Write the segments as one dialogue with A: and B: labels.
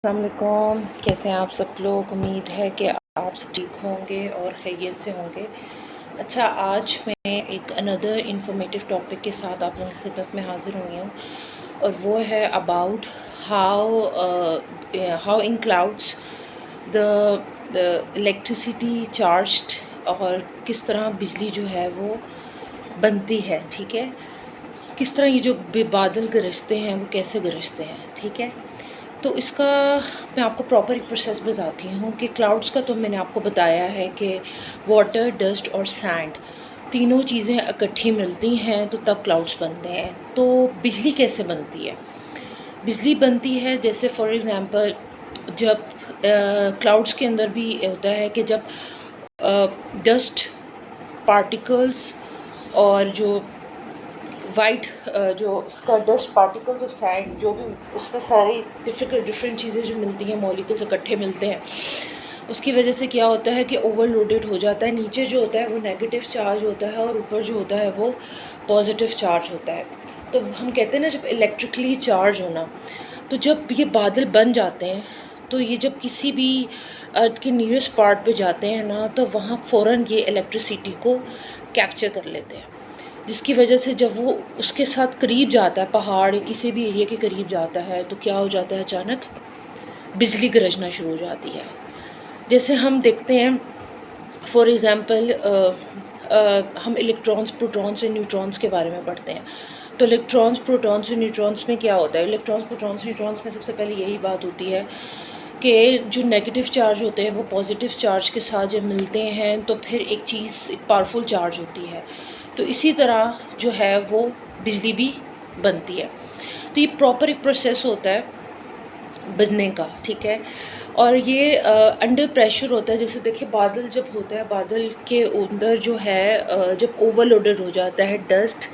A: अस्सलामुअलैकुम, कैसे हैं आप सब लोग। उम्मीद है कि आप सब ठीक होंगे और खैरियत से होंगे। अच्छा, आज मैं एक अनदर इंफॉर्मेटिव टॉपिक के साथ आप लोगों की खिदमत में हाज़िर हुई हूँ और वो है about how in clouds the electricity charged, और किस तरह बिजली जो है वो बनती है। ठीक है, किस तरह ये जो बादल गरजते हैं वो कैसे गरजते हैं। ठीक है, तो इसका मैं आपको प्रॉपर एक प्रोसेस बताती हूँ कि क्लाउड्स का तो मैंने आपको बताया है कि वाटर, डस्ट और सैंड, तीनों चीज़ें इकट्ठी मिलती हैं तो तब क्लाउड्स बनते हैं। तो बिजली कैसे बनती है? बिजली बनती है जैसे फॉर एग्ज़ाम्पल जब क्लाउड्स के अंदर भी होता है कि जब डस्ट पार्टिकल्स और जो वाइट जो उसका डस्ट पार्टिकल्स और सैंड जो भी उसमें सारी डिफरेंट चीज़ें जो मिलती हैं, मॉलिक्यूल्स इकट्ठे मिलते हैं, उसकी वजह से क्या होता है कि ओवरलोडेड हो जाता है। नीचे जो होता है वो नेगेटिव चार्ज होता है और ऊपर जो होता है वो पॉजिटिव चार्ज होता है। तो हम कहते हैं ना, जब इलेक्ट्रिकली चार्ज होना, तो जब ये बादल बन जाते हैं तो ये जब किसी भी अर्थ के नियरेस्ट पार्ट पे जाते हैं ना, तो वहाँ फ़ौरन ये इलेक्ट्रिसिटी को कैप्चर कर लेते हैं, जिसकी वजह से जब वो उसके साथ करीब जाता है, पहाड़ या किसी भी एरिया के करीब जाता है, तो क्या हो जाता है, अचानक बिजली गरजना शुरू हो जाती है। जैसे हम देखते हैं फॉर एग्ज़ाम्पल हम इलेक्ट्रॉन्स, प्रोटॉन्स और न्यूट्रॉन्स के बारे में पढ़ते हैं। तो इलेक्ट्रॉन्स, प्रोटॉन्स और न्यूट्रॉन्स में क्या होता है? इलेक्ट्रॉन्स, प्रोटॉन्स, न्यूट्रॉन्स में सबसे पहले यही बात होती है कि जो नेगेटिव चार्ज होते हैं वो पॉजिटिव चार्ज के साथ जब मिलते हैं तो फिर एक चीज़, एक पावरफुल चार्ज होती है। तो इसी तरह जो है वो बिजली भी बनती है। तो ये प्रॉपर एक प्रोसेस होता है बनने का। ठीक है, और ये अंडर प्रेशर होता है। जैसे देखिए, बादल जब होता है, बादल के अंदर जो है जब ओवरलोडेड हो जाता है डस्ट,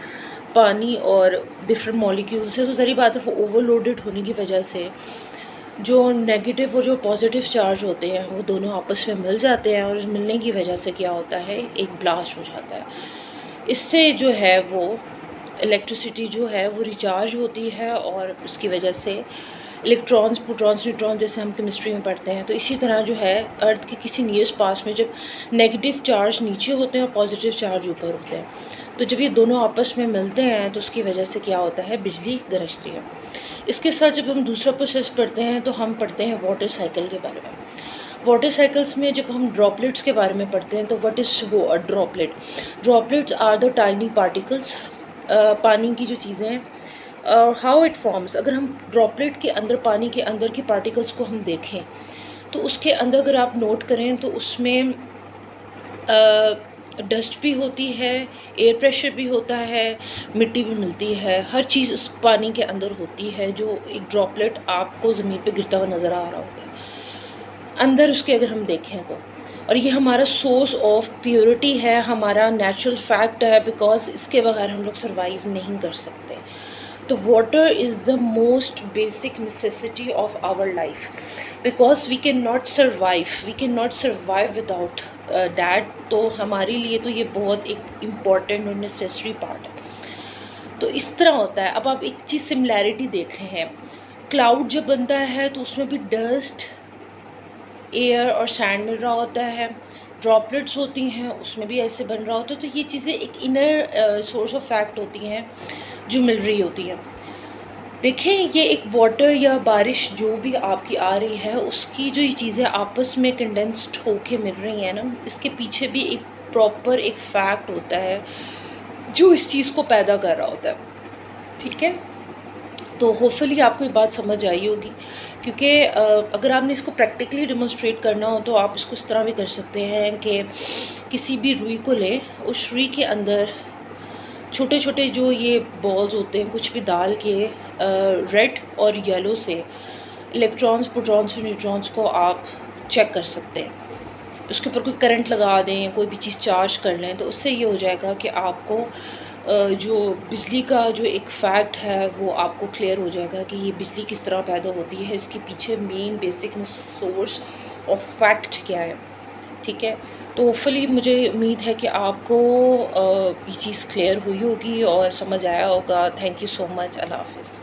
A: पानी और डिफरेंट मॉलिक्यूल्स से, तो सारी बात है वो ओवरलोडेड होने की वजह से जो नेगेटिव और जो पॉजिटिव चार्ज होते हैं वो दोनों आपस में मिल जाते हैं, और इस मिलने की वजह से क्या होता है, एक ब्लास्ट हो जाता है। इससे जो है वो इलेक्ट्रिसिटी जो है वो रिचार्ज होती है और उसकी वजह से इलेक्ट्रॉन्स, प्रोटॉन्स, न्यूट्रॉन्स, जैसे हम केमिस्ट्री में पढ़ते हैं, तो इसी तरह जो है अर्थ के किसी नियरेस्ट पास में जब नेगेटिव चार्ज नीचे होते हैं और पॉजिटिव चार्ज ऊपर होते हैं, तो जब ये दोनों आपस में मिलते हैं तो उसकी वजह से क्या होता है, बिजली गरजती है। इसके साथ जब हम दूसरा प्रोसेस पढ़ते हैं तो हम पढ़ते हैं वाटर साइकिल के बारे में। वाटर साइकिल्स में जब हम ड्रॉपलेट्स के बारे में पढ़ते हैं तो व्हाट इज़ वो a droplet? Droplets are the tiny particles, पानी की जो चीज़ें हैं, हाउ इट फॉर्म्स। अगर हम ड्रॉपलेट के अंदर, पानी के अंदर की पार्टिकल्स को हम देखें तो उसके अंदर अगर आप नोट करें तो उसमें डस्ट भी होती है, एयर प्रेशर भी होता है, मिट्टी भी मिलती है, हर चीज़ उस पानी के अंदर होती है। जो एक ड्रॉपलेट आपको ज़मीन पे गिरता हुआ नज़र आ रहा होता है अंदर उसके, अगर हम देखें तो। और ये हमारा सोर्स ऑफ प्योरिटी है, हमारा नेचुरल फैक्ट है, बिकॉज इसके बगैर हम लोग सर्वाइव नहीं कर सकते। तो water is the most basic necessity of our life, because we can not survive without that. तो हमारे लिए तो ये बहुत एक इम्पॉर्टेंट और नेसेसरी पार्ट है। तो इस तरह होता है। अब आप एक चीज़ सिमिलैरिटी देख रहे हैं, क्लाउड जब बनता है तो उसमें भी डस्ट, एयर और सैंड मिल रहा होता है, ड्रॉपलेट्स होती हैं उसमें भी ऐसे बन रहा होता है। तो ये चीज़ें एक इनर सोर्स ऑफ फैक्ट होती हैं जो मिल रही होती है। देखें, ये एक वाटर या बारिश जो भी आपकी आ रही है, उसकी जो ये चीज़ें आपस में कंडेंस्ड होके मिल रही हैं ना, इसके पीछे भी एक प्रॉपर एक फैक्ट होता है जो इस चीज़ को पैदा कर रहा होता है। ठीक है, तो होपफुली आपको ये बात समझ आई होगी, क्योंकि अगर आपने इसको प्रैक्टिकली डेमोन्स्ट्रेट करना हो तो आप इसको इस तरह भी कर सकते हैं कि किसी भी रुई को लें, उस रुई के अंदर छोटे छोटे जो ये बॉल्स होते हैं कुछ भी डाल के रेड और येलो से इलेक्ट्रॉन्स, प्रोटॉन्स और न्यूट्रॉन्स को आप चेक कर सकते हैं। उसके ऊपर कोई करंट लगा दें, कोई भी चीज़ चार्ज कर लें, तो उससे ये हो जाएगा कि आपको जो बिजली का जो एक फैक्ट है वो आपको क्लियर हो जाएगा कि ये बिजली किस तरह पैदा होती है, इसके पीछे main basic source of fact क्या है। ठीक है, तो होपफुली मुझे उम्मीद है कि आपको ये चीज़ क्लियर हुई होगी और समझ आया होगा। Thank you so much. अल्लाह हाफ़िज़।